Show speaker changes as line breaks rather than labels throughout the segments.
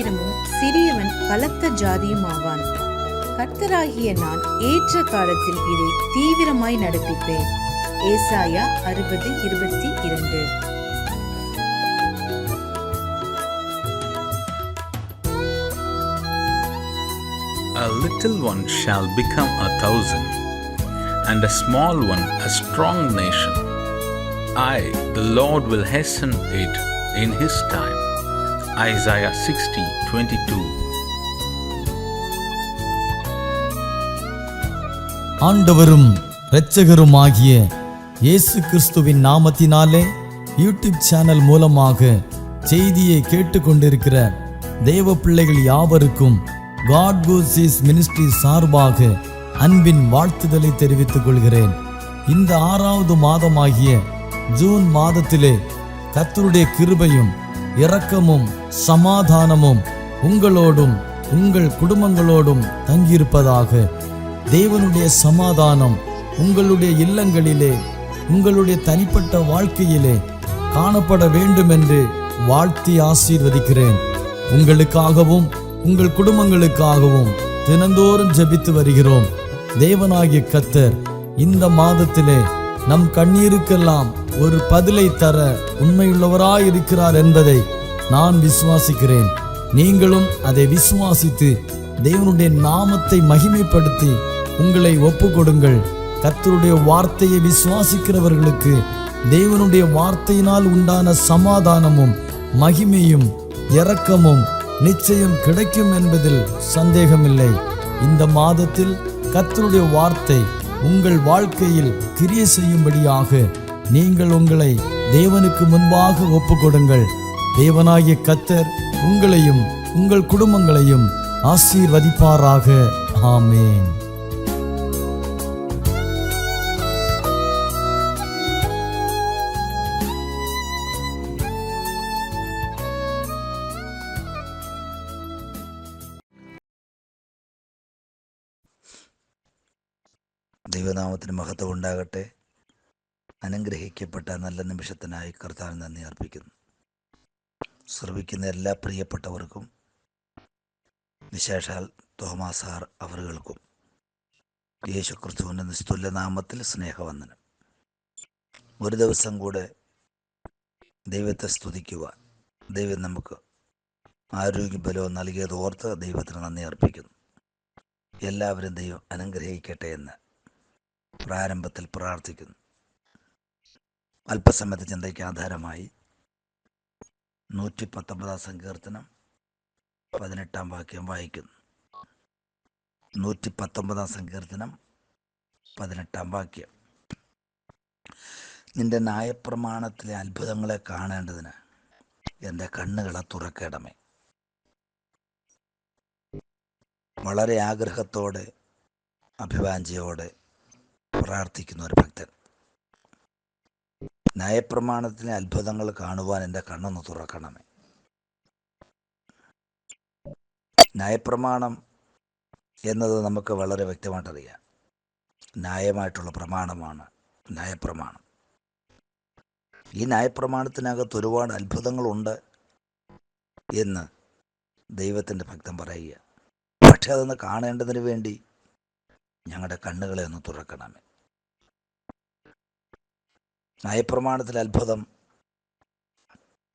ஆயிரமும் சிறியவன் பலத்த ஜாதியுமாவான். கர்த்தராகிய நான் ஏற்ற காலத்தில் இதை தீவிரமாய் நடப்பிப்பேன். ஏசாயா 60:22.
A little one shall become 1,000, and a small one a strong nation. I, the Lord, will hasten it in His time. Isaiah 60:22.
ஆண்டவரும் இரட்சகருமாகிய இயேசு கிறிஸ்துவின் நாமத்தினாலே யூடியூப் சேனல் மூலமாக செய்தியை கேட்டுக்கொண்டிருக்கிற தேவ பிள்ளைகள் யாவருக்கும் God Goes His Ministry சார்பாக அன்பின் வாழ்த்துதலை தெரிவித்துக் கொள்கிறேன். இந்த 6வது மாதமாகிய ஜூன் மாதத்திலே கர்த்தருடைய கிருபையும் இரக்கமும் சமாதானமும் உங்களோடும் உங்கள் குடும்பங்களோடும் தங்கியிருப்பதாக. தேவனுடைய சமாதானம் உங்களுடைய இல்லங்களிலே உங்களுடைய தனிப்பட்ட வாழ்க்கையிலே காணப்பட வேண்டும் என்று வாழ்த்தி ஆசீர்வதிக்கிறேன். உங்களுக்காகவும் உங்கள் குடும்பங்களுக்காகவும் தினந்தோறும் ஜெபித்து வருகிறோம். தேவனாகிய கர்த்தர் இந்த மாதத்திலே நம் கண்ணீருக்கெல்லாம் ஒரு பதிலை தர உண்மையுள்ளவராயிருக்கிறார் என்பதை நான் விசுவாசிக்கிறேன். நீங்களும் அதை விசுவாசித்து தேவனுடைய நாமத்தை மகிமைப்படுத்தி உங்களை ஒப்பு கொடுங்கள். கர்த்தருடைய வார்த்தையை விசுவாசிக்கிறவர்களுக்கு தேவனுடைய வார்த்தையினால் உண்டான சமாதானமும் மகிமையும் இரக்கமும் நிச்சயம் கிடைக்கும் என்பதில் சந்தேகமில்லை. இந்த மாதத்தில் கர்த்தருடைய வார்த்தை உங்கள் வாழ்க்கையில் கிரியை செய்யும்படியாக நீங்கள் உங்களை தேவனுக்கு முன்பாக ஒப்புக்கொடுங்கள். தேவனாகிய கர்த்தர் உங்களையும் உங்கள் குடும்பங்களையும் ஆசீர்வதிப்பாராக. ஆமென்.
ദൈവനാമത്തിന് മഹത്വം ഉണ്ടാകട്ടെ. അനുഗ്രഹിക്കപ്പെട്ട നല്ല നിമിഷത്തിനായി കർത്താവിന് നന്ദി അർപ്പിക്കുന്നു. ശ്രവിക്കുന്ന എല്ലാ പ്രിയപ്പെട്ടവർക്കും വിശേഷാൽ തോമാസാർ അവറുകൾക്കും യേശു ക്രിസ്തുവിൻ്റെ നിസ്തുല്യ നാമത്തിൽ സ്നേഹവന്ദനം. ഒരു ദിവസം കൂടെ ദൈവത്തെ സ്തുതിക്കുവാൻ ദൈവം നമുക്ക് ആരോഗ്യബലവും നൽകിയത് ഓർത്ത് ദൈവത്തിന് നന്ദി അർപ്പിക്കുന്നു. എല്ലാവരും ദൈവം അനുഗ്രഹിക്കട്ടെ എന്ന് പ്രാരംഭത്തിൽ പ്രാർത്ഥിക്കുന്നു. അല്പസമയത്തെ ചിന്തയ്ക്ക് ആധാരമായി 119 സങ്കീർത്തനം 18 വാക്യം വായിക്കുന്നു. 119 സങ്കീർത്തനം 18 വാക്യം. നിന്റെ ന്യായപ്രമാണത്തിലെ അത്ഭുതങ്ങളെ കാണേണ്ടതിന് എൻ്റെ കണ്ണുകളെ തുറക്കേണമേ. വളരെ ആഗ്രഹത്തോടെ അഭിവാഞ്ചയോടെ പ്രാർത്ഥിക്കുന്ന ഒരു ഭക്തൻ. ന്യായപ്രമാണത്തിലെ അത്ഭുതങ്ങൾ കാണുവാൻ എൻ്റെ കണ്ണൊന്ന് തുറക്കണമേ. ന്യായപ്രമാണം എന്നത് നമുക്ക് വളരെ വ്യക്തമായിട്ടറിയാം. ന്യായമായിട്ടുള്ള പ്രമാണമാണ് ന്യായപ്രമാണം. ഈ ന്യായപ്രമാണത്തിനകത്ത് ഒരുപാട് അത്ഭുതങ്ങളുണ്ട് എന്ന് ദൈവത്തിൻ്റെ ഭക്തൻ പറയുക. പക്ഷെ അതൊന്ന് കാണേണ്ടതിന് വേണ്ടി ഞങ്ങളുടെ കണ്ണുകളെ ഒന്ന് തുറക്കണമേ. ന്യായപ്രമാണത്തിലെ അത്ഭുതം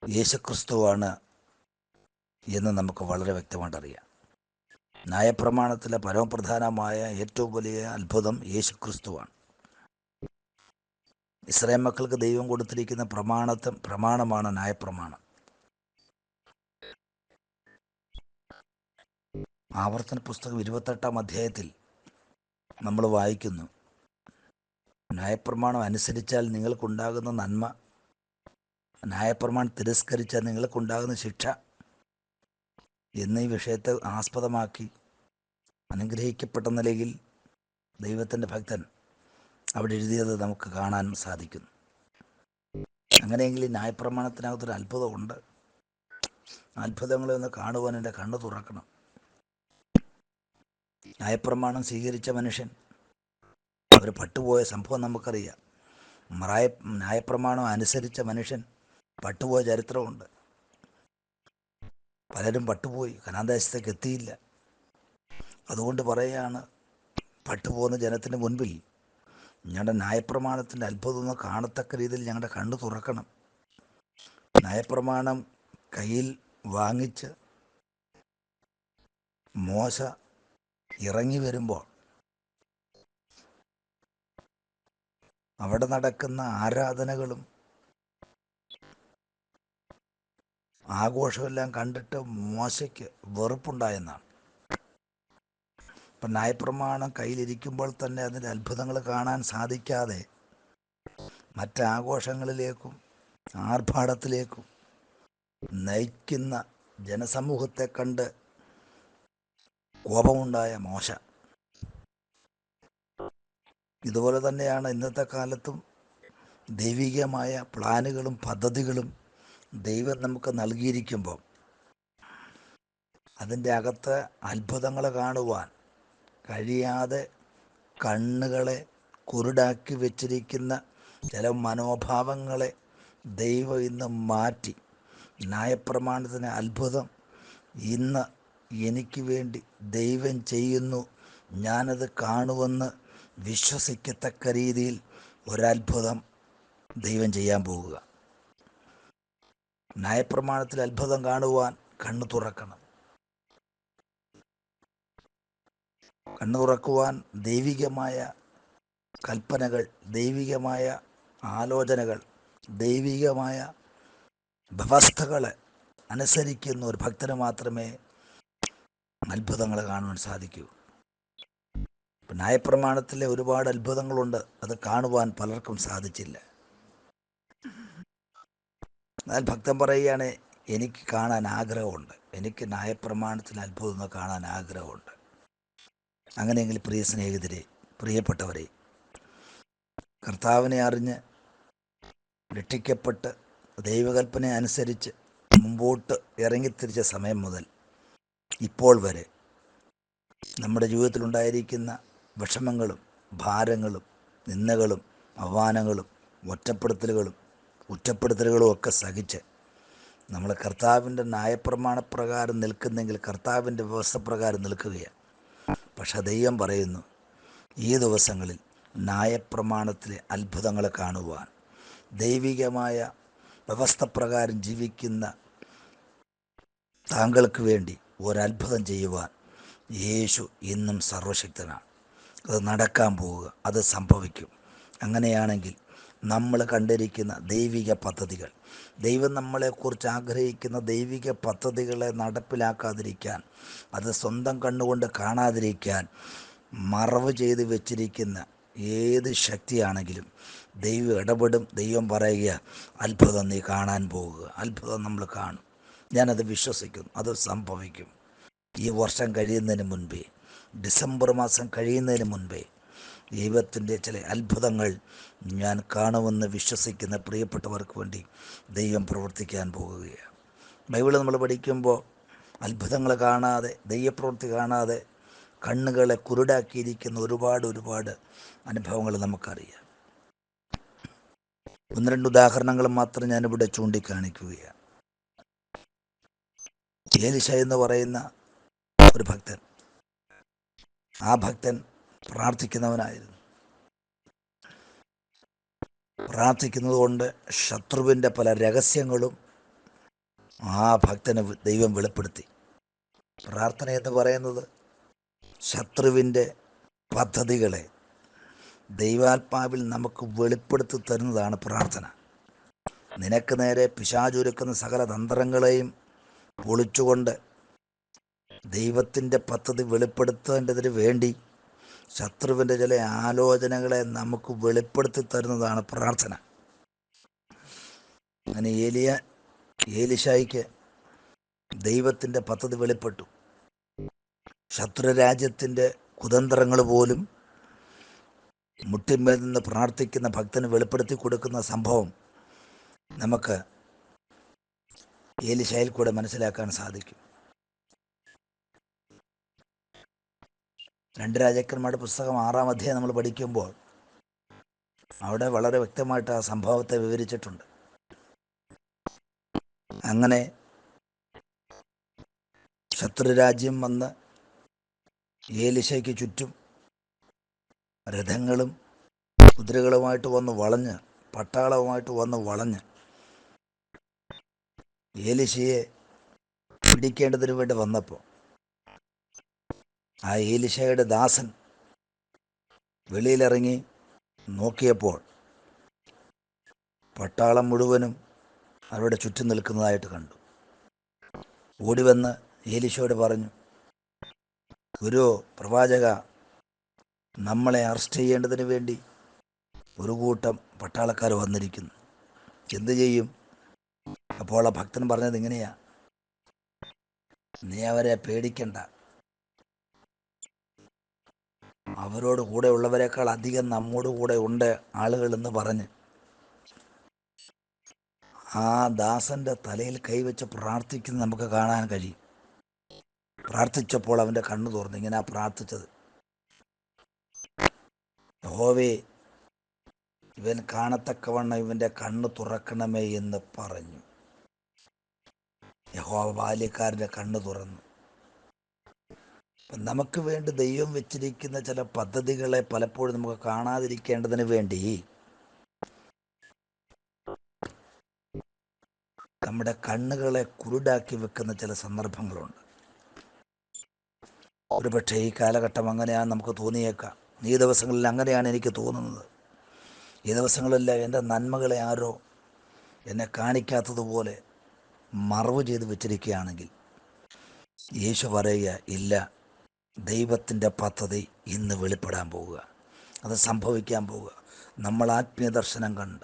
യേശുക്രിസ്തുവാണ് എന്ന് നമുക്ക് വളരെ വ്യക്തമായിട്ടറിയാം. ന്യായപ്രമാണത്തിലെ പരമപ്രധാനമായ ഏറ്റവും വലിയ അത്ഭുതം യേശുക്രിസ്തുവാണ്. ഇസ്രായേൽ മക്കൾക്ക് ദൈവം കൊടുത്തിരിക്കുന്ന പ്രമാണമാണ് ന്യായപ്രമാണം. ആവർത്തന പുസ്തകം 28 അധ്യായത്തിൽ നമ്മൾ വായിക്കുന്നു, ന്യായപ്രമാണം അനുസരിച്ചാൽ നിങ്ങൾക്കുണ്ടാകുന്ന നന്മ, ന്യായപ്രമാണം തിരസ്കരിച്ചാൽ നിങ്ങൾക്കുണ്ടാകുന്ന ശിക്ഷ എന്നീ വിഷയത്തെ ആസ്പദമാക്കി അനുഗ്രഹിക്കപ്പെട്ട നിലയിൽ ദൈവത്തിൻ്റെ ഭക്തൻ അവിടെ എഴുതിയത് നമുക്ക് കാണാൻ സാധിക്കുന്നു. അങ്ങനെയെങ്കിൽ ഈ ന്യായപ്രമാണത്തിനകത്തൊരു അത്ഭുതമുണ്ട്. അത്ഭുതങ്ങളെ ഒന്ന് കാണുവാൻ എൻ്റെ കണ്ണ് തുറക്കണം. ന്യായപ്രമാണം സ്വീകരിച്ച മനുഷ്യൻ അവർ പട്ടുപോയ സംഭവം നമുക്കറിയാം. ന്യായപ്രമാണം അനുസരിച്ച മനുഷ്യൻ പട്ടുപോയ ചരിത്രമുണ്ട്. പലരും പട്ടുപോയി, കനാന്തേശത്തേക്ക് എത്തിയില്ല. അതുകൊണ്ട് പറയുകയാണ്, പട്ടുപോകുന്ന ജനത്തിന് മുൻപിൽ ഞങ്ങളുടെ ന്യായപ്രമാണത്തിൻ്റെ അത്ഭുതമൊന്നും കാണത്തക്ക രീതിയിൽ ഞങ്ങളുടെ കണ്ണ് തുറക്കണം. ന്യായപ്രമാണം കയ്യിൽ വാങ്ങിച്ച് മോശ ഇറങ്ങി വരുമ്പോൾ അവിടെ നടക്കുന്ന ആരാധനകളും ആഘോഷമെല്ലാം കണ്ടിട്ട് മോശയ്ക്ക് വെറുപ്പുണ്ടായെന്നാണ്. ഇപ്പം ന്യായപ്രമാണം കയ്യിലിരിക്കുമ്പോൾ തന്നെ അതിൻ്റെ അത്ഭുതങ്ങൾ കാണാൻ സാധിക്കാതെ മറ്റാഘോഷങ്ങളിലേക്കും ആർഭാടത്തിലേക്കും നയിക്കുന്ന ജനസമൂഹത്തെ കണ്ട് കോപമുണ്ടായ മോശ. ഇതുപോലെ തന്നെയാണ് ഇന്നത്തെ കാലത്തും ദൈവികമായ പ്ലാനുകളും പദ്ധതികളും ദൈവം നമുക്ക് നൽകിയിരിക്കുമ്പോൾ അതിൻ്റെ അകത്ത് അത്ഭുതങ്ങൾ കാണുവാൻ കഴിയാതെ കണ്ണുകളെ കുരുടാക്കി വെച്ചിരിക്കുന്ന ചില മനോഭാവങ്ങളെ ദൈവം ഇന്ന് മാറ്റി ന്യായപ്രമാണത്തിന് അത്ഭുതം ഇന്ന് എനിക്ക് വേണ്ടി ദൈവം ചെയ്യുന്നു, ഞാനത് കാണുമെന്ന് വിശ്വസിക്കത്തക്ക രീതിയിൽ ഒരത്ഭുതം ദൈവം ചെയ്യാൻ പോകുക. ന്യായപ്രമാണത്തിൽ അത്ഭുതം കാണുവാൻ കണ്ണു തുറക്കണം. കണ്ണു തുറക്കുവാൻ ദൈവികമായ കൽപ്പനകൾ, ദൈവികമായ ആലോചനകൾ, ദൈവികമായ വ്യവസ്ഥകൾ അനുസരിക്കുന്ന ഒരു ഭക്തന് മാത്രമേ അത്ഭുതങ്ങൾ കാണുവാൻ സാധിക്കൂ. ന്യായപ്രമാണത്തിലെ ഒരുപാട് അത്ഭുതങ്ങളുണ്ട്, അത് കാണുവാൻ പലർക്കും സാധിച്ചില്ല. എന്നാൽ ഭക്തൻ പറയുകയാണ്, എനിക്ക് കാണാൻ ആഗ്രഹമുണ്ട്, എനിക്ക് ന്യായപ്രമാണത്തിൽ അത്ഭുതങ്ങൾ കാണാൻ ആഗ്രഹമുണ്ട്. അങ്ങനെയെങ്കിൽ പ്രിയ സ്നേഹിതരെ, പ്രിയപ്പെട്ടവരെ, കർത്താവിനെ അറിഞ്ഞ് രക്ഷിക്കപ്പെട്ട് ദൈവകൽപ്പന അനുസരിച്ച് മുമ്പോട്ട് ഇറങ്ങിത്തിരിച്ച സമയം മുതൽ ഇപ്പോൾ വരെ നമ്മുടെ ജീവിതത്തിലുണ്ടായിരിക്കുന്ന വിഷമങ്ങളും ഭാരങ്ങളും നിന്ദകളും അവമാനങ്ങളും കുറ്റപ്പെടുത്തലുകളും ഒക്കെ സഹിച്ച് നമ്മൾ കർത്താവിൻ്റെ ന്യായപ്രമാണപ്രകാരം നിൽക്കുന്നെങ്കിൽ, കർത്താവിൻ്റെ വ്യവസ്ഥ പ്രകാരം നിൽക്കുകയാണ്. പക്ഷെ ദൈവം പറയുന്നു, ഈ ദിവസങ്ങളിൽ ന്യായപ്രമാണത്തിലെ അത്ഭുതങ്ങൾ കാണുവാൻ, ദൈവികമായ വ്യവസ്ഥ പ്രകാരം ജീവിക്കുന്ന താങ്കൾക്ക് വേണ്ടി ഒരത്ഭുതം ചെയ്യുവാൻ യേശു ഇന്നും സർവശക്തനാണ്. അത് നടക്കാൻ പോവുക, അത് സംഭവിക്കും. അങ്ങനെയാണെങ്കിൽ നമ്മൾ കണ്ടിരിക്കുന്ന ദൈവിക പദ്ധതികൾ, ദൈവം നമ്മളെക്കുറിച്ച് ആഗ്രഹിക്കുന്ന ദൈവിക പദ്ധതികളെ നടപ്പിലാക്കാതിരിക്കാൻ, അത് സ്വന്തം കണ്ണുകൊണ്ട് കാണാതിരിക്കാൻ മറവ് ചെയ്ത് വെച്ചിരിക്കുന്ന ഏത് ശക്തിയാണെങ്കിലും ദൈവം ഇടപെടും. ദൈവം പറയുക, അത്ഭുതം നീ കാണാൻ പോകുക, അത്ഭുതം നമ്മൾ കാണും. ഞാനത് വിശ്വസിക്കുന്നു, അത് സംഭവിക്കും. ഈ വർഷം കഴിയുന്നതിന് മുൻപേ, ഡിസംബർ മാസം കഴിയുന്നതിന് മുൻപേ ദൈവത്തിൻ്റെ ചില അത്ഭുതങ്ങൾ ഞാൻ കാണുമെന്ന് വിശ്വസിക്കുന്ന പ്രിയപ്പെട്ടവർക്ക് വേണ്ടി ദൈവം പ്രവർത്തിക്കാൻ പോകുകയാണ്. ബൈബിൾ നമ്മൾ പഠിക്കുമ്പോൾ അത്ഭുതങ്ങൾ കാണാതെ, ദൈവപ്രവൃത്തി കാണാതെ കണ്ണുകളെ കുരുടാക്കിയിരിക്കുന്ന ഒരുപാട് അനുഭവങ്ങൾ നമുക്കറിയാം. ഒന്ന് രണ്ട് ഉദാഹരണങ്ങൾ മാത്രം ഞാനിവിടെ ചൂണ്ടിക്കാണിക്കുകയാണ്. ഏലിശ എന്ന് പറയുന്ന ഒരു ഭക്തൻ, ആ ഭക്തൻ പ്രാർത്ഥിക്കുന്നവനായിരുന്നു. പ്രാർത്ഥിക്കുന്നത് കൊണ്ട് ശത്രുവിൻ്റെ പല രഹസ്യങ്ങളും ആ ഭക്തന് ദൈവം വെളിപ്പെടുത്തി. പ്രാർത്ഥന എന്ന് പറയുന്നത് ശത്രുവിൻ്റെ പദ്ധതികളെ ദൈവാത്മാവിൽ നമുക്ക് വെളിപ്പെടുത്തി തരുന്നതാണ് പ്രാർത്ഥന. നിനക്ക് നേരെ പിശാചുരുക്കുന്ന സകല തന്ത്രങ്ങളെയും പൊളിച്ചുകൊണ്ട് ദൈവത്തിൻ്റെ പദ്ധതി വെളിപ്പെടുത്തേണ്ടതിന് വേണ്ടി ശത്രുവിൻ്റെ ചില ആലോചനകളെ നമുക്ക് വെളിപ്പെടുത്തി തരുന്നതാണ് പ്രാർത്ഥന. അങ്ങനെ ഏലിശായിക്ക് ദൈവത്തിൻ്റെ പദ്ധതി വെളിപ്പെട്ടു. ശത്രുരാജ്യത്തിൻ്റെ കുതന്ത്രങ്ങൾ പോലും മുട്ടിന്മേൽ നിന്ന് പ്രാർത്ഥിക്കുന്ന ഭക്തന് വെളിപ്പെടുത്തി കൊടുക്കുന്ന സംഭവം നമുക്ക് ഏലിശായിൽ കൂടെ മനസ്സിലാക്കാൻ സാധിക്കും. 2 രാജാക്കന്മാരുടെ പുസ്തകം 6-ാം അധ്യായം നമ്മൾ പഠിക്കുമ്പോൾ അവിടെ വളരെ വ്യക്തമായിട്ട് ആ സംഭവത്തെ വിവരിച്ചിട്ടുണ്ട്. അങ്ങനെ ശത്രുരാജ്യം വന്ന് ഏലിശയ്ക്ക് ചുറ്റും രഥങ്ങളും കുതിരകളുമായിട്ട് വന്ന് വളഞ്ഞ്, പട്ടാളവുമായിട്ട് വന്ന് വളഞ്ഞ് ഏലിശയെ പിടിക്കേണ്ടതിന് വേണ്ടി വന്നപ്പോൾ ആ ഏലിശയുടെ ദാസൻ വെളിയിലിറങ്ങി നോക്കിയപ്പോൾ പട്ടാളം മുഴുവനും അവരുടെ ചുറ്റും നിൽക്കുന്നതായിട്ട് കണ്ടു. ഓടിവന്ന് ഏലിശയോട് പറഞ്ഞു, ഗുരു, പ്രവാചക, നമ്മളെ അറസ്റ്റ് ചെയ്യേണ്ടതിന് വേണ്ടി ഒരു കൂട്ടം പട്ടാളക്കാർ വന്നിരിക്കുന്നു, എന്തു ചെയ്യും? അപ്പോൾ ആ ഭക്തൻ പറഞ്ഞത് ഇങ്ങനെയാ, നീ അവരെ പേടിക്കണ്ട, അവരോട് കൂടെ ഉള്ളവരെക്കാൾ അധികം നമ്മോട് കൂടെ ഉണ്ട് ആളുകളെന്ന് പറഞ്ഞ് ആ ദാസന്റെ തലയിൽ കൈവച്ച് പ്രാർത്ഥിക്കുന്നത് നമുക്ക് കാണാൻ കഴിയും. പ്രാർത്ഥിച്ചപ്പോൾ അവൻ്റെ കണ്ണു തുറന്നു. ഇങ്ങനെ പ്രാർത്ഥിച്ചത്, യഹോവേ, ഇവൻ കാണത്തക്കവണ്ണം ഇവൻ്റെ കണ്ണ് തുറക്കണമേ എന്ന് പറഞ്ഞു. യഹോവ ബാല്യക്കാരൻ്റെ കണ്ണ് തുറന്നു. നമുക്ക് വേണ്ടി ദൈവം വെച്ചിരിക്കുന്ന ചില പദ്ധതികളെ പലപ്പോഴും നമുക്ക് കാണാതിരിക്കേണ്ടതിന് വേണ്ടി നമ്മുടെ കണ്ണുകളെ കുരുടാക്കി വെക്കുന്ന ചില സന്ദർഭങ്ങളുണ്ട്. ഒരുപക്ഷെ ഈ കാലഘട്ടം അങ്ങനെയാണ് നമുക്ക് തോന്നിയേക്കാം. ഈ ദിവസങ്ങളിൽ അങ്ങനെയാണ് എനിക്ക് തോന്നുന്നത്. ഈ ദിവസങ്ങളെല്ലാം എൻ്റെ നന്മകളെ ആരോ എന്നെ കാണിക്കാത്തതുപോലെ മറവ് ചെയ്ത് വെച്ചിരിക്കുകയാണെങ്കിൽ യേശു പറയുക, ഇല്ല, ദൈവത്തിൻ്റെ പദ്ധതി ഇന്ന് വെളിപ്പെടാൻ പോവുക, അത് സംഭവിക്കാൻ പോവുക. നമ്മൾ ആത്മീയ ദർശനം കണ്ട,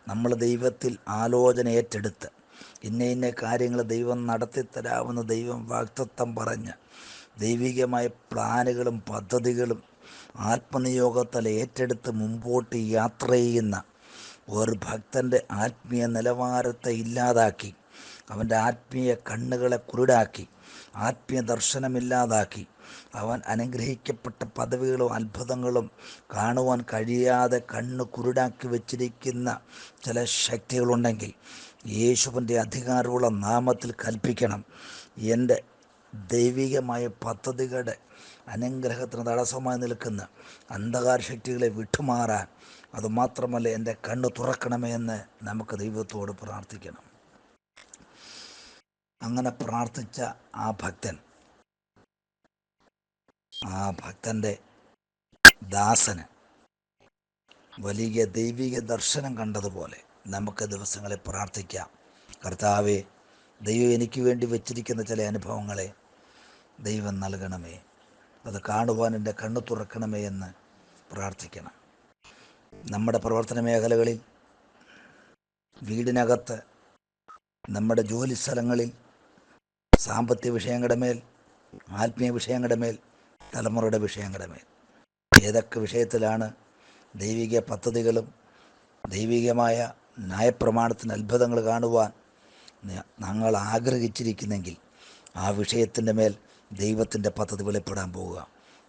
നമ്മൾ ദൈവത്തിൽ ആലോചന ഏറ്റെടുത്ത് ഇന്ന ഇന്ന കാര്യങ്ങൾ ദൈവം നടത്തിത്തരാമെന്ന് ദൈവം വാഗ്ദത്തം പറഞ്ഞ് ദൈവികമായ പ്ലാനുകളും പദ്ധതികളും ആത്മനിയോഗത്താൽ ഏറ്റെടുത്ത് മുമ്പോട്ട് യാത്ര ചെയ്യുന്ന ഒരു ഭക്തൻ്റെ ആത്മീയ നിലവാരത്തെ ഇല്ലാതാക്കി, അവൻ്റെ ആത്മീയ കണ്ണുകളെ കുരുടാക്കി, ആത്മീയ ദർശനമില്ലാതാക്കി, അവൻ അനുഗ്രഹിക്കപ്പെട്ട പദവികളും അത്ഭുതങ്ങളും കാണുവാൻ കഴിയാതെ കണ്ണ് കുരുടാക്കി വച്ചിരിക്കുന്ന ചില ശക്തികളുണ്ടെങ്കിൽ യേശുവിൻ്റെ അധികാരമുള്ള നാമത്തിൽ കൽപ്പിക്കണം, എൻ്റെ ദൈവികമായ പദ്ധതികളുടെ അനുഗ്രഹത്തിന് തടസ്സമായി നിൽക്കുന്ന അന്ധകാര ശക്തികളെ വിട്ടുമാറാൻ, അതുമാത്രമല്ല എൻ്റെ കണ്ണ് തുറക്കണമേ എന്ന് നമുക്ക് ദൈവത്തോട് പ്രാർത്ഥിക്കണം. അങ്ങനെ പ്രാർത്ഥിച്ച ആ ഭക്തൻ്റെ ദാസന് വലിയ ദൈവിക ദർശനം കണ്ടതുപോലെ നമുക്ക് ദിവസങ്ങളിൽ പ്രാർത്ഥിക്കാം. കർത്താവേ, ദൈവം എനിക്ക് വേണ്ടി വെച്ചിരിക്കുന്ന ചില അനുഭവങ്ങളെ ദൈവം നൽകണമേ, അത് കാണുവാൻ എൻ്റെ കണ്ണ് തുറക്കണമേ എന്ന് പ്രാർത്ഥിക്കണം. നമ്മുടെ പ്രവർത്തന മേഖലകളിൽ, വീടിനകത്ത്, നമ്മുടെ ജോലി സ്ഥലങ്ങളിൽ, സാമ്പത്തിക വിഷയങ്ങളുടെ മേൽ, ആത്മീയ വിഷയങ്ങളുടെ മേൽ, തലമുറയുടെ വിഷയങ്ങളുടെ മേൽ, ഏതൊക്കെ വിഷയത്തിലാണ് ദൈവിക പദ്ധതികളും ദൈവികമായ ന്യായപ്രമാണത്തിന് അത്ഭുതങ്ങൾ കാണുവാൻ ഞങ്ങൾ ആഗ്രഹിച്ചിരിക്കുന്നെങ്കിൽ ആ വിഷയത്തിൻ്റെ മേൽ ദൈവത്തിൻ്റെ പദ്ധതി വെളിപ്പെടാൻ പോവുക.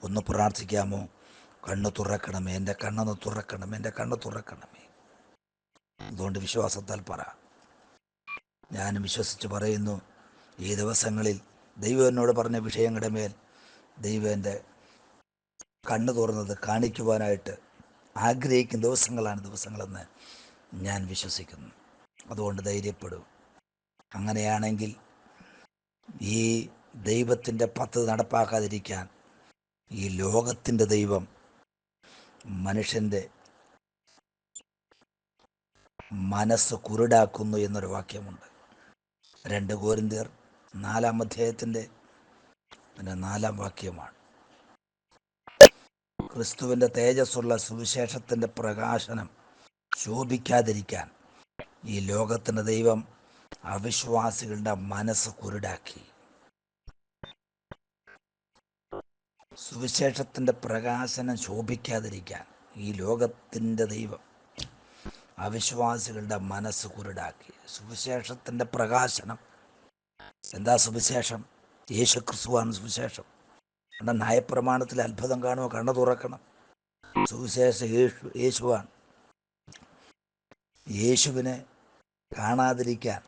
ഒന്ന് പ്രാർത്ഥിക്കാമോ? കണ്ണ് തുറക്കണമേ, എൻ്റെ കണ്ണൊന്ന് തുറക്കണമേ, എൻ്റെ കണ്ണ് തുറക്കണമേ. അതുകൊണ്ട് വിശ്വാസത്താൽ പറ. ഞാനും വിശ്വസിച്ച് പറയുന്നു, ഈ ദിവസങ്ങളിൽ ദൈവം എന്നോട് പറഞ്ഞ വിഷയങ്ങളുടെ മേൽ ദൈവം എൻ്റെ കണ്ണ് തുറന്നത് കാണിക്കുവാനായിട്ട് ആഗ്രഹിക്കുന്ന ദിവസങ്ങളെന്ന് ഞാൻ വിശ്വസിക്കുന്നു. അതുകൊണ്ട് ധൈര്യപ്പെടും. അങ്ങനെയാണെങ്കിൽ ഈ ദൈവത്തിൻ്റെ പദ്ധതി നടപ്പാക്കാതിരിക്കാൻ ഈ ലോകത്തിൻ്റെ ദൈവം മനുഷ്യൻ്റെ മനസ്സ് കുരുടാക്കുന്നു എന്നൊരു വാക്യമുണ്ട്. 2 കൊരിന്ത്യർ 4 അധ്യായത്തിൻ്റെ 4 വാക്യമാണ്. ക്രിസ്തുവിൻ്റെ തേജസ്സുള്ള സുവിശേഷത്തിൻ്റെ പ്രകാശനം ശോഭിക്കാതിരിക്കാൻ ഈ ലോകത്തിൻ്റെ ദൈവം അവിശ്വാസികളുടെ മനസ്സ് കുരുടാക്കി. സുവിശേഷത്തിൻ്റെ പ്രകാശനം ശോഭിക്കാതിരിക്കാൻ ഈ ലോകത്തിൻ്റെ ദൈവം അവിശ്വാസികളുടെ മനസ്സ് കുരുടാക്കി. സുവിശേഷത്തിൻ്റെ പ്രകാശനം എന്താ? സുവിശേഷം യേശു ക്രിസ്തുവാണ് സുവിശേഷം. നമ്മുടെ ന്യായപ്രമാണത്തിൽ അത്ഭുതം കാണുമോ? കണ്ണു തുറക്കണം. സുവിശേഷം യേശുവാണ്. യേശുവിനെ കാണാതിരിക്കാൻ,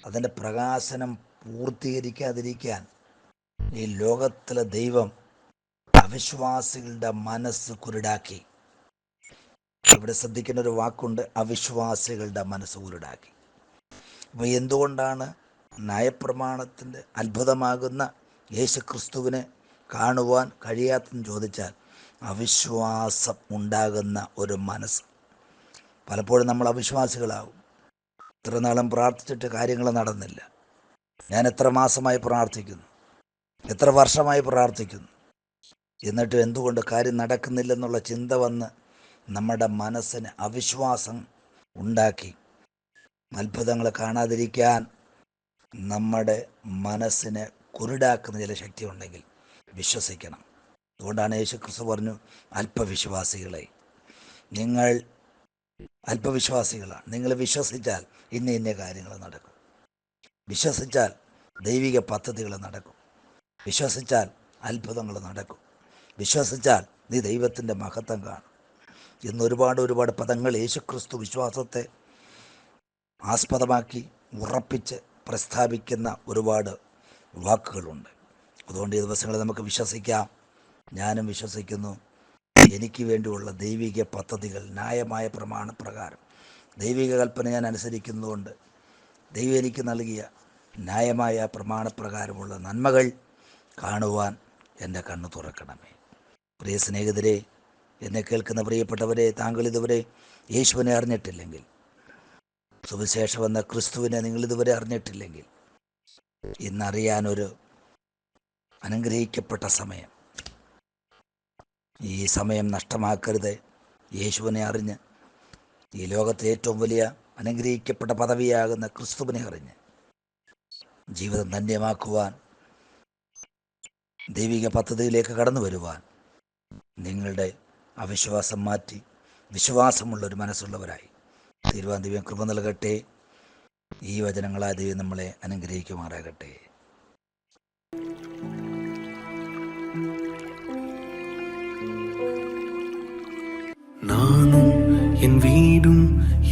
അതിൻ്റെ പ്രകാശനം പൂർത്തീകരിക്കാതിരിക്കാൻ ഈ ലോകത്തിലെ ദൈവം അവിശ്വാസികളുടെ മനസ്സ് കുരുടാക്കി. ഇവിടെ ശ്രദ്ധിക്കുന്ന ഒരു വാക്കുണ്ട്, അവിശ്വാസികളുടെ മനസ്സ് കുരുടാക്കി. അപ്പോൾ എന്തുകൊണ്ടാണ് ന്യായപ്രമാണത്തിൻ്റെ അത്ഭുതമാകുന്ന യേശുക്രിസ്തുവിനെ കാണുവാൻ കഴിയാത്തെന്ന് ചോദിച്ചാൽ, അവിശ്വാസം ഉണ്ടാകുന്ന ഒരു മനസ്സ്. പലപ്പോഴും നമ്മൾ അവിശ്വാസികളാവും. ഇത്ര നാളും പ്രാർത്ഥിച്ചിട്ട് കാര്യങ്ങൾ നടന്നില്ല. ഞാൻ എത്ര മാസമായി പ്രാർത്ഥിക്കുന്നു, എത്ര വർഷമായി പ്രാർത്ഥിക്കുന്നു, എന്നിട്ട് എന്തുകൊണ്ട് കാര്യം നടക്കുന്നില്ലെന്നുള്ള ചിന്ത വന്ന് നമ്മുടെ മനസ്സിന് അവിശ്വാസം ഉണ്ടാക്കി. അത്ഭുതങ്ങൾ കാണാതിരിക്കാൻ നമ്മുടെ മനസ്സിനെ കുരുടാക്കുന്ന ചില ശക്തി ഉണ്ടെങ്കിൽ വിശ്വസിക്കണം. അതുകൊണ്ടാണ് യേശുക്രിസ്തു പറഞ്ഞു, അല്പവിശ്വാസികളെ, നിങ്ങൾ അല്പവിശ്വാസികളാണ്. നിങ്ങൾ വിശ്വസിച്ചാൽ ഇന്ന കാര്യങ്ങൾ നടക്കും. വിശ്വസിച്ചാൽ ദൈവിക പദ്ധതികൾ നടക്കും. വിശ്വസിച്ചാൽ അത്ഭുതങ്ങൾ നടക്കും. വിശ്വസിച്ചാൽ നീ ദൈവത്തിൻ്റെ മഹത്വം കാണും. ഇന്ന് ഒരുപാട് പദങ്ങൾ യേശുക്രിസ്തു വിശ്വാസത്തെ ആസ്പദമാക്കി ഉറപ്പിച്ച് പ്രസ്താവിക്കുന്ന ഒരുപാട് വാക്കുകളുണ്ട്. അതുകൊണ്ട് ഈ ദിവസങ്ങളിൽ നമുക്ക് വിശ്വസിക്കാം. ഞാനും വിശ്വസിക്കുന്നു, എനിക്ക് വേണ്ടിയുള്ള ദൈവിക പദ്ധതികൾ ന്യായമായ പ്രമാണപ്രകാരം ദൈവിക കൽപ്പന ഞാൻ അനുസരിക്കുന്നതുകൊണ്ട് ദൈവം എനിക്ക് നൽകിയ ന്യായമായ പ്രമാണപ്രകാരമുള്ള നന്മകൾ കാണുവാൻ എൻ്റെ കണ്ണ് തുറക്കണമേ. പ്രിയ സ്നേഹിതരെ, എന്നെ കേൾക്കുന്ന പ്രിയപ്പെട്ടവരെ, താങ്കൾ ഇതുവരെ യേശുവിനെ അറിഞ്ഞിട്ടില്ലെങ്കിൽ, സുവിശേഷം എന്ന ക്രിസ്തുവിനെ നിങ്ങളിതുവരെ അറിഞ്ഞിട്ടില്ലെങ്കിൽ, ഇന്നറിയാനൊരു അനുഗ്രഹിക്കപ്പെട്ട സമയം. ഈ സമയം നഷ്ടമാക്കരുത്. യേശുവിനെ അറിഞ്ഞ്, ഈ ലോകത്തെ ഏറ്റവും വലിയ അനുഗ്രഹിക്കപ്പെട്ട പദവിയാകുന്ന ക്രിസ്തുവിനെ അറിഞ്ഞ് ജീവിതം ധന്യമാക്കുവാൻ, ദൈവിക പദ്ധതിയിലേക്ക് കടന്നു വരുവാൻ നിങ്ങളുടെ അവിശ്വാസം മാറ്റി വിശ്വാസമുള്ളൊരു മനസ്സുള്ളവരായി തീരുവാൻ ദൈവം കൃപ നൽകട്ടെ. ഈ വചനങ്ങളായ ദൈവം നമ്മളെ അനുഗ്രഹിക്കുമാറാകട്ടെ.
நானும் என் வீடும்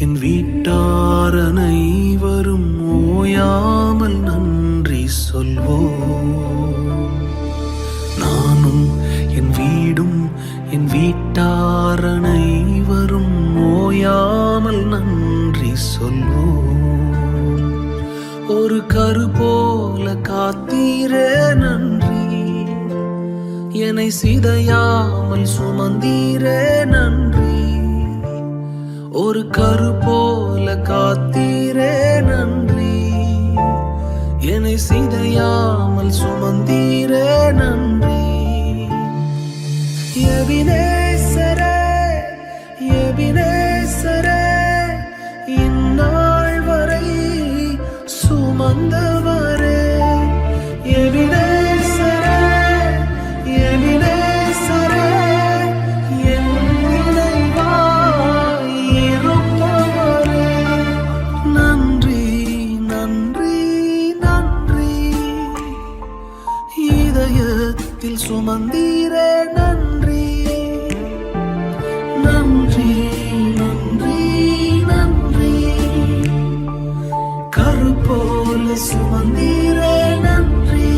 என் வீட்டார் அனைவரும் ஓயாமல் நன்றி சொல்வோம். நானும் என் வீடும் என் வீட்டார் அனைவரும் ஓயாமல் நன்றி சொல்வோம். ஒரு கரு போல காத்தீரே நன்றி, என்னை சிதையாமல் சுமந்தீரே நன்றி. ஒரு கரு போல காத்தீரே நன்றி, என்னை சிதையாமல் சுமந்தீரே நன்றி. எபினேசரே, எபினேசரே, இந்நாள் வரை சுமந்தவரே. எபினேசரே, எபினேசரே, என் நினைவாய் இருப்பவரே. நன்றி, நன்றி, நன்றி. இதயத்தில் சுமந்தீரே நன்றி. நன்றி, நன்றி, நன்றி. கரு போல சுமந்தீரே நன்றி.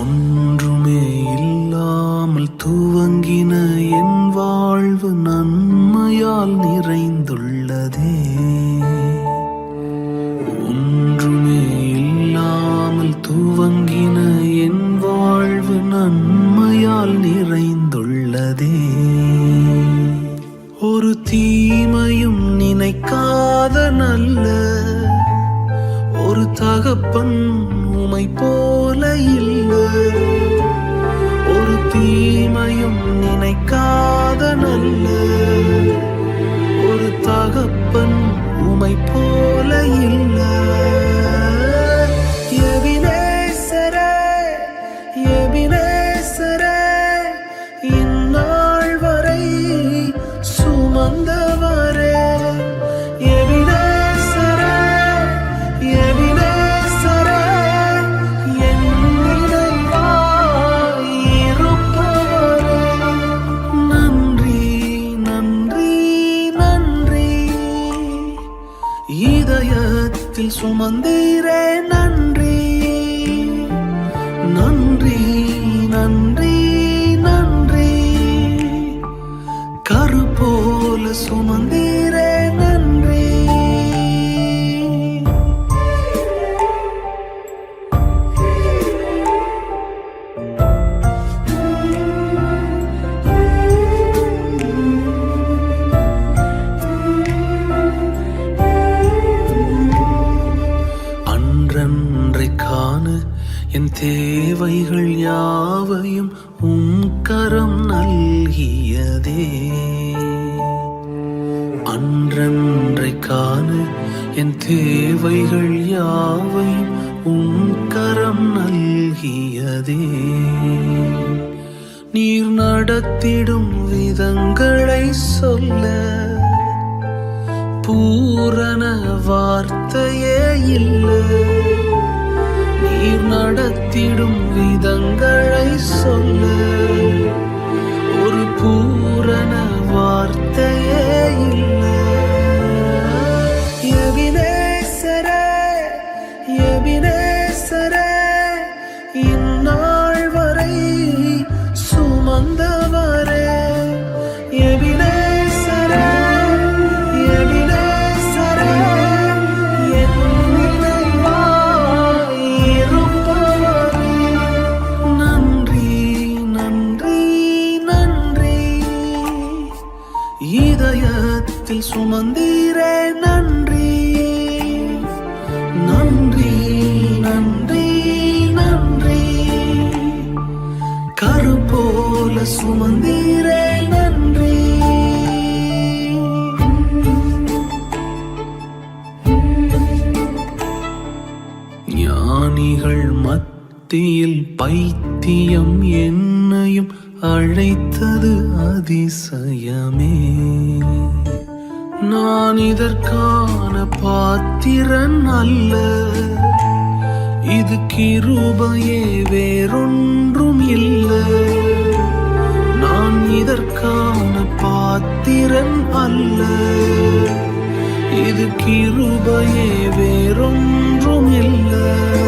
ஒன்றுமே இல்லாமல் துவங்கின என் வாழ்வு நன்மையால் நிறைந்துள்ளதே. ஒன்றுமே இல்லாமல் துவங்கின என் வாழ்வு நன்மையால் நிறைந்துள்ளதே. ஒரு தீமையும் நினைக்காத நல்ல ஒரு தகப்பன் உமை போல இல்லை. ஒரு தீமையும் நினைக்காத நல்ல ஒரு தகப்பன் உமை போல இல்லை. எபினேசரே, எபினேசரே, இந்நாள் வரை சுமந்தவரே. எபினேசரே, எபினேசரே, என் நினைவாய் சுமந்தீரே நன்றி நன்றி நன்றி நன்றி. கரு போல சுமந்தீரே நன்றி. அன்றன்றைக்கான என் தேவைகள் யாவையும் உம் கரம் நல்கியதே. அன்றன்றைக்கான என் தேவைகள் யாவையும் உம் கரம் நல்கியதே. நீர் நடத்திடும் விதங்களை சொல்ல பூரண வார்த்தையே இல்லை. நீர் நடத்திடும் விதங்களை சொல்ல ஒரு பூரண வார்த்தையே இல்லை. எபினேசரே எபினேசரே இந்நாள் வரை சுமந்தவரே. எபினேசரே எபினேசரே என் நினைவாய் இருப்பவரே. நன்றி நன்றி நன்றி. இதயத்தில் சுமந்தீரே நன்றி நன்றி நன்றி நன்றி. கரு போல சுமந்தீரே நன்றி. ஞானிகள் மத்தியில் பைத்தியம் என்னையும் அழைத்தது அதிசயமே. நான் இதற்கான பாத்திரன் அல்ல. இது கிருபையே வேறொன்றும் இல்லை. நான் இதற்கான பாத்திரன் அல்ல. இது கிருபையே வேறொன்றும் இல்லை.